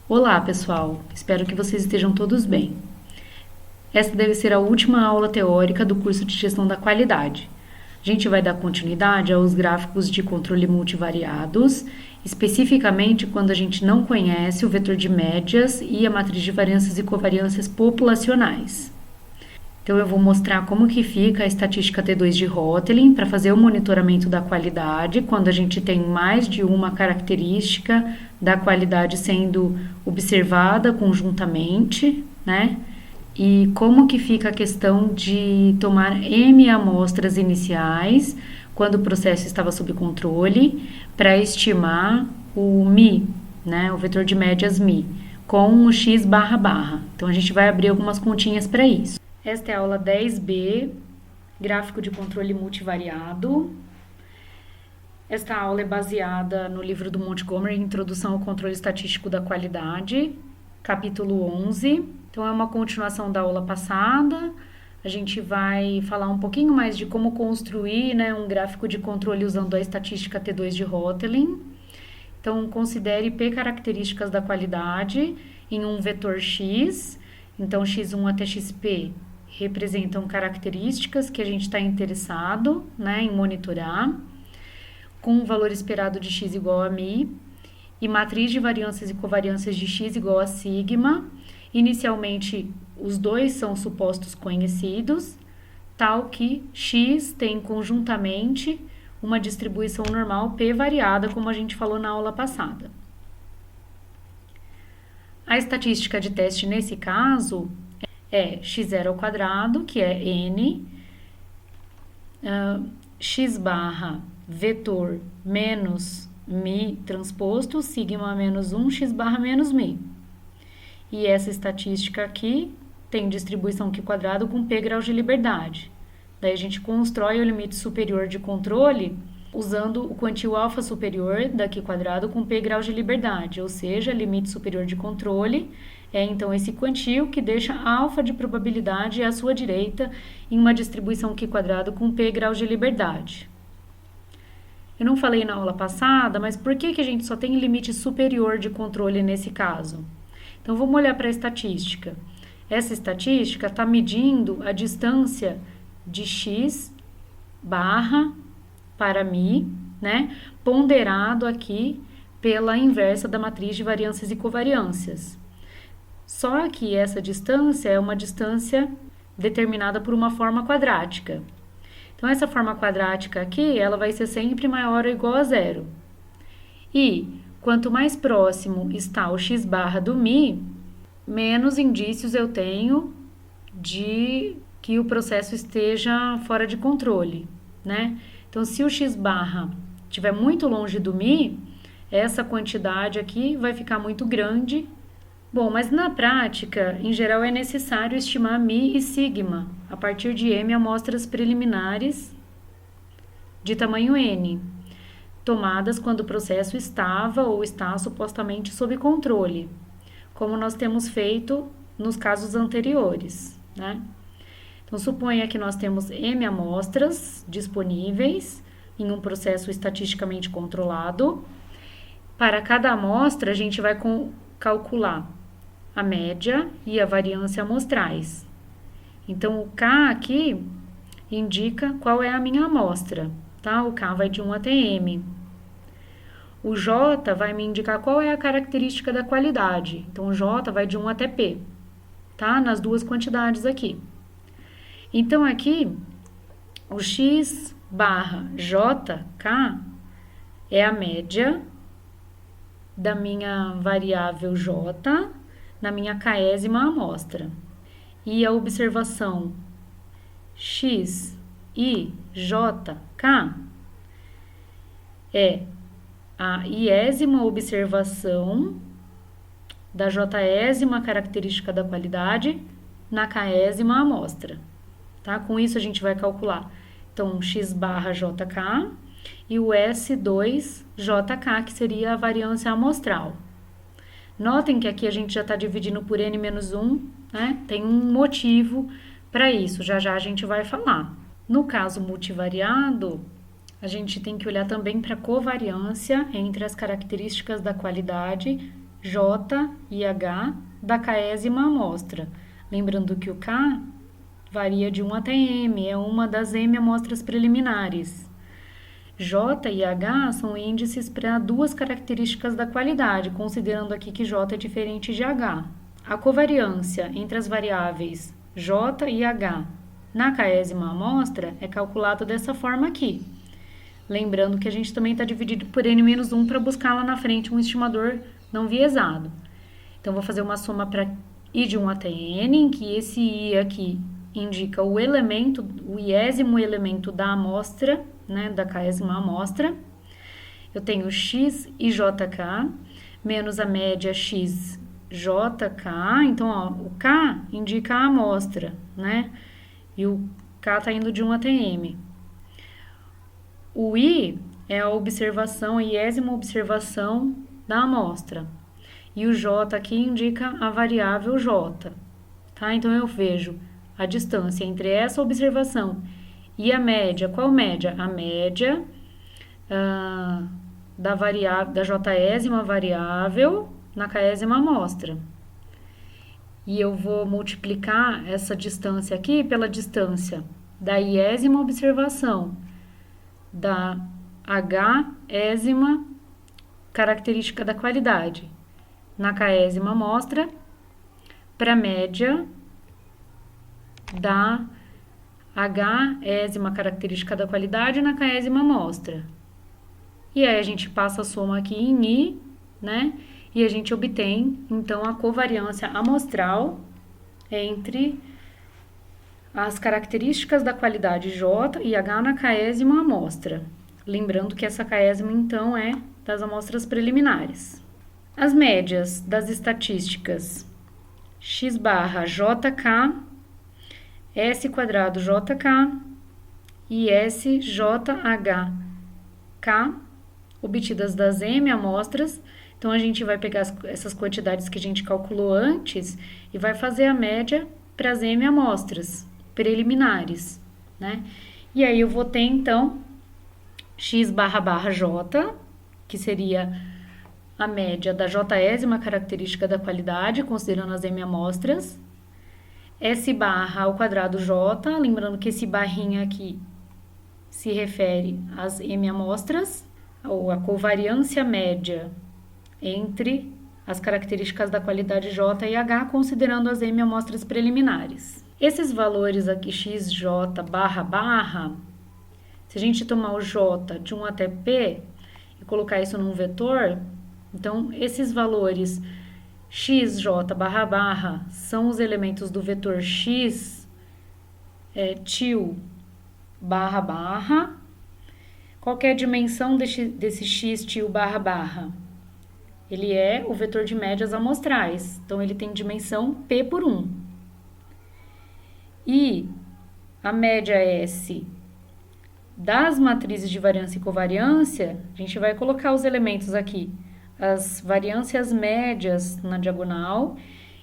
Olá, pessoal. Espero que vocês estejam todos bem. Esta deve ser a última aula teórica do curso de Gestão da Qualidade. A gente vai dar continuidade aos gráficos de controle multivariados, especificamente quando a gente não conhece o vetor de médias e a matriz de variâncias e covariâncias populacionais. Então, eu vou mostrar como que fica a estatística T2 de Hotelling para fazer o monitoramento da qualidade quando a gente tem mais de uma característica da qualidade sendo observada conjuntamente, né? E como que fica a questão de tomar M amostras iniciais quando o processo estava sob controle para estimar o MI, né? O vetor de médias MI, com o X barra barra. Então, a gente vai abrir algumas continhas para isso. Esta é a aula 10B, gráfico de controle multivariado. Esta aula é baseada no livro do Montgomery, Introdução ao Controle Estatístico da Qualidade, capítulo 11. Então, é uma continuação da aula passada. A gente vai falar um pouquinho mais de como construir, né, um gráfico de controle usando a estatística T2 de Hotelling. Então, considere P características da qualidade em um vetor X. Então, x1 até xp representam características que a gente está interessado, né, em monitorar, com o valor esperado de x igual a μ, e matriz de variâncias e covariâncias de x igual a sigma. Inicialmente, os dois são supostos conhecidos, tal que x tem conjuntamente uma distribuição normal p variada, como a gente falou na aula passada. A estatística de teste nesse caso é x0 ao quadrado, que é n, x barra vetor menos μ transposto, sigma menos 1, x barra menos μ. E essa estatística aqui tem distribuição Q quadrado com p graus de liberdade. Daí a gente constrói o limite superior de controle usando o quantio alfa superior da Q quadrado com p graus de liberdade, ou seja, limite superior de controle é então esse quantio que deixa alfa de probabilidade à sua direita em uma distribuição Q quadrado com p graus de liberdade. Eu não falei na aula passada, mas por que a gente só tem limite superior de controle nesse caso? Então, vamos olhar para a estatística. Essa estatística está medindo a distância de x barra para μ, né, ponderado aqui pela inversa da matriz de variâncias e covariâncias. Só que essa distância é uma distância determinada por uma forma quadrática. Então, essa forma quadrática aqui, ela vai ser sempre maior ou igual a zero. E quanto mais próximo está o x barra do μ, menos indícios eu tenho de que o processo esteja fora de controle, né? Então, se o x barra estiver muito longe do μ, essa quantidade aqui vai ficar muito grande. Bom, mas na prática, em geral, é necessário estimar μ e sigma a partir de m amostras preliminares de tamanho n, tomadas quando o processo estava ou está supostamente sob controle, como nós temos feito nos casos anteriores, né? Então, suponha que nós temos m amostras disponíveis em um processo estatisticamente controlado. Para cada amostra, a gente vai calcular a média e a variância amostrais. Então, o K aqui indica qual é a minha amostra, tá? O K vai de 1 até M. O J vai me indicar qual é a característica da qualidade. Então, o J vai de 1 até P, tá? Nas duas quantidades aqui. Então, aqui, o X barra JK é a média da minha variável J na minha késima amostra. E a observação X e JK é a iésima observação da jésima característica da qualidade na késima amostra. Tá? Com isso, a gente vai calcular, então, X barra JK e o S2JK, que seria a variância amostral. Notem que aqui a gente já está dividindo por n-1, né? Tem um motivo para isso, já já a gente vai falar. No caso multivariado, a gente tem que olhar também para a covariância entre as características da qualidade J e H da késima amostra. Lembrando que o K varia de 1 até M, é uma das M amostras preliminares. J e H são índices para duas características da qualidade, considerando aqui que J é diferente de H. A covariância entre as variáveis J e H na késima amostra é calculada dessa forma aqui. Lembrando que a gente também está dividido por N-1 para buscar lá na frente um estimador não viesado. Então, vou fazer uma soma para I de 1 até N, em que esse I aqui indica o elemento, o iésimo elemento da amostra, né, da késima amostra. Eu tenho x e jk, menos a média x jk. Então, ó, o k indica a amostra, né? E o k está indo de 1 até m. O i é a observação, a iésima observação da amostra. E o j aqui indica a variável j, tá? Então, eu vejo a distância entre essa observação e a média. Qual média? A média da jésima variável na késima amostra. E eu vou multiplicar essa distância aqui pela distância da iésima observação da Hésima característica da qualidade na késima amostra para a média da Hésima característica da qualidade na késima amostra. E aí a gente passa a soma aqui em I, né? E a gente obtém, então, a covariância amostral entre as características da qualidade J e H na késima amostra. Lembrando que essa késima, então, é das amostras preliminares. As médias das estatísticas x barra JK, S quadrado JK e SJHK, obtidas das M amostras. Então, a gente vai pegar essas quantidades que a gente calculou antes e vai fazer a média para as M amostras preliminares, né? E aí, eu vou ter, então, x barra barra J, que seria a média da Jésima característica da qualidade, considerando as M amostras. S barra ao quadrado J, lembrando que esse barrinho aqui se refere às M amostras, ou a covariância média entre as características da qualidade J e H, considerando as M amostras preliminares. Esses valores aqui, xj barra barra, se a gente tomar o J de 1 até P e colocar isso num vetor, então esses valores xj barra barra são os elementos do vetor x til barra barra. Qual que é a dimensão desse x til barra barra? Ele é o vetor de médias amostrais, então ele tem dimensão p por 1. E a média S das matrizes de variância e covariância, a gente vai colocar os elementos aqui, as variâncias médias na diagonal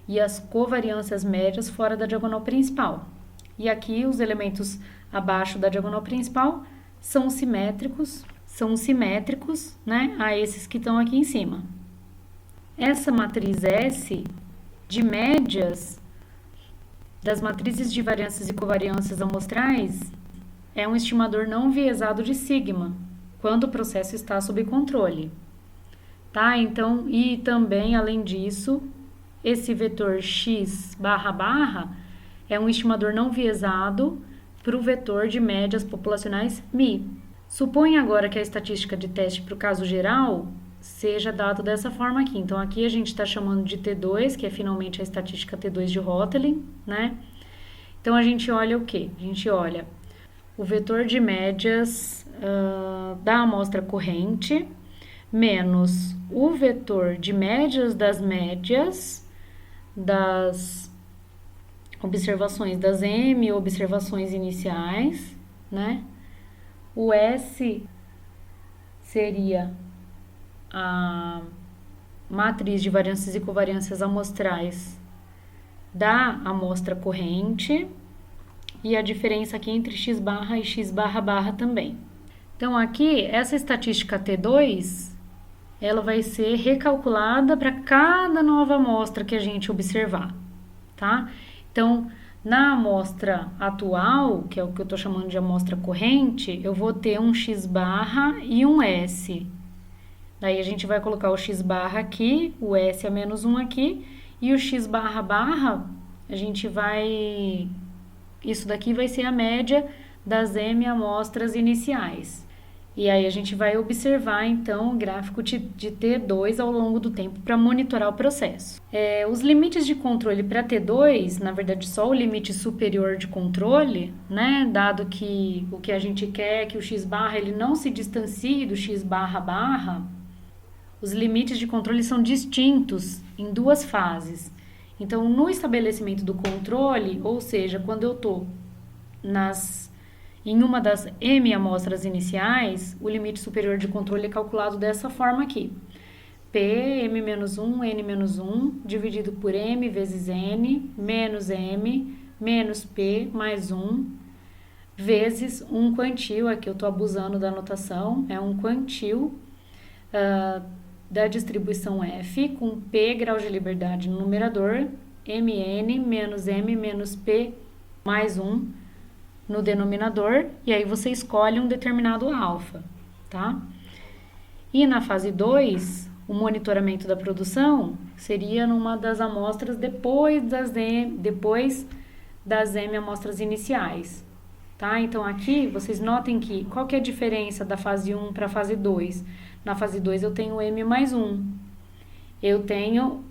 e as covariâncias médias fora da diagonal principal. E aqui os elementos abaixo da diagonal principal são simétricos, né, a esses que estão aqui em cima. Essa matriz S de médias das matrizes de variâncias e covariâncias amostrais é um estimador não viesado de sigma, quando o processo está sob controle. Tá? Então, e também, além disso, esse vetor x barra barra é um estimador não viesado para o vetor de médias populacionais μ. Suponha agora que a estatística de teste para o caso geral seja dado dessa forma aqui. Então, aqui a gente está chamando de T2, que é finalmente a estatística T2 de Hotelling, né? Então, a gente olha o quê? A gente olha o vetor de médias da amostra corrente menos o vetor de médias das observações das M, observações iniciais, né? O S seria a matriz de variâncias e covariâncias amostrais da amostra corrente e a diferença aqui entre x barra e x barra barra também. Então, aqui, essa estatística T2 ela vai ser recalculada para cada nova amostra que a gente observar, tá? Então, na amostra atual, que é o que eu estou chamando de amostra corrente, eu vou ter um x barra e um S. Daí a gente vai colocar o x barra aqui, o S a menos 1 aqui, e o x barra barra, a gente vai... Isso daqui vai ser a média das M amostras iniciais. E aí a gente vai observar, então, o gráfico de T2 ao longo do tempo para monitorar o processo. Os limites de controle para T2, na verdade, só o limite superior de controle, né? Dado que o que a gente quer é que o x barra ele não se distancie do x barra barra, os limites de controle são distintos em duas fases. Então, no estabelecimento do controle, ou seja, quando eu estou em uma das M amostras iniciais, o limite superior de controle é calculado dessa forma aqui. P, M-1, N-1, dividido por M vezes N, menos M, menos P, mais 1, vezes um quantil, aqui eu estou abusando da notação, é um quantil da distribuição F, com P grau de liberdade no numerador, Mn menos M menos P mais 1 no denominador, e aí você escolhe um determinado alfa, tá? E na fase 2, o monitoramento da produção seria numa das amostras depois das M amostras iniciais, tá? Então aqui vocês notem que qual que é a diferença da fase 1 para a fase 2? Na fase 2 eu tenho M mais 1. Eu tenho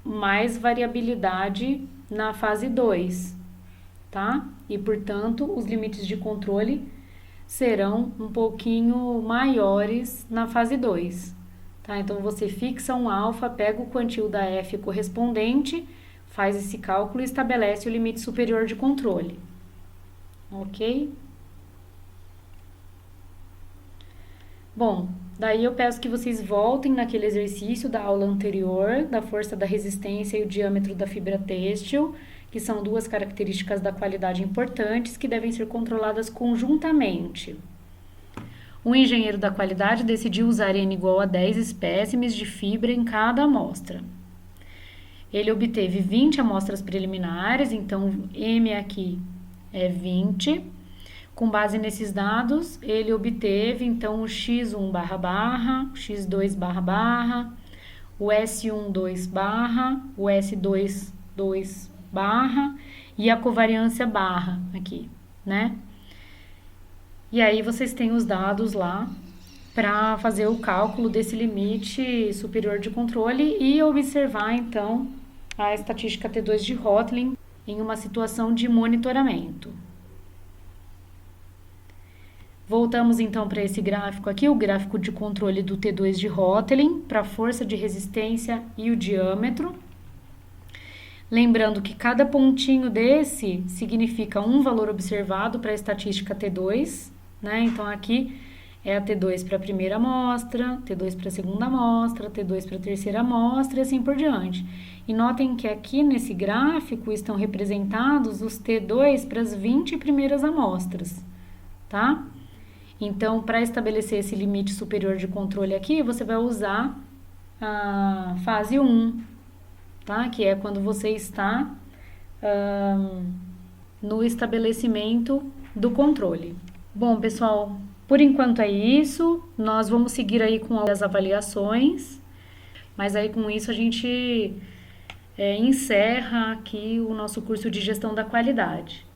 mais variabilidade na fase 2, tá? E, portanto, os limites de controle serão um pouquinho maiores na fase 2, tá? Então, você fixa um alfa, pega o quantil da F correspondente, faz esse cálculo e estabelece o limite superior de controle, ok? Bom, daí eu peço que vocês voltem naquele exercício da aula anterior, da força da resistência e o diâmetro da fibra têxtil, que são duas características da qualidade importantes que devem ser controladas conjuntamente. O engenheiro da qualidade decidiu usar N igual a 10 espécimes de fibra em cada amostra. Ele obteve 20 amostras preliminares, então M aqui é 20. Com base nesses dados, ele obteve, então, o x1 barra barra, o x2 barra barra, o S1 2 barra, o S2 2 barra e a covariância barra aqui, né? E aí vocês têm os dados lá para fazer o cálculo desse limite superior de controle e observar, então, a estatística T2 de Hotelling em uma situação de monitoramento. Voltamos então para esse gráfico aqui, o gráfico de controle do T2 de Hotelling, para a força de resistência e o diâmetro. Lembrando que cada pontinho desse significa um valor observado para a estatística T2, né? Então aqui é a T2 para a primeira amostra, T2 para a segunda amostra, T2 para a terceira amostra e assim por diante. E notem que aqui nesse gráfico estão representados os T2 para as 20 primeiras amostras, tá? Então, para estabelecer esse limite superior de controle aqui, você vai usar a fase 1, tá? Que é quando você está no estabelecimento do controle. Bom, pessoal, por enquanto é isso. Nós vamos seguir aí com as avaliações, mas aí com isso a gente encerra aqui o nosso curso de gestão da qualidade.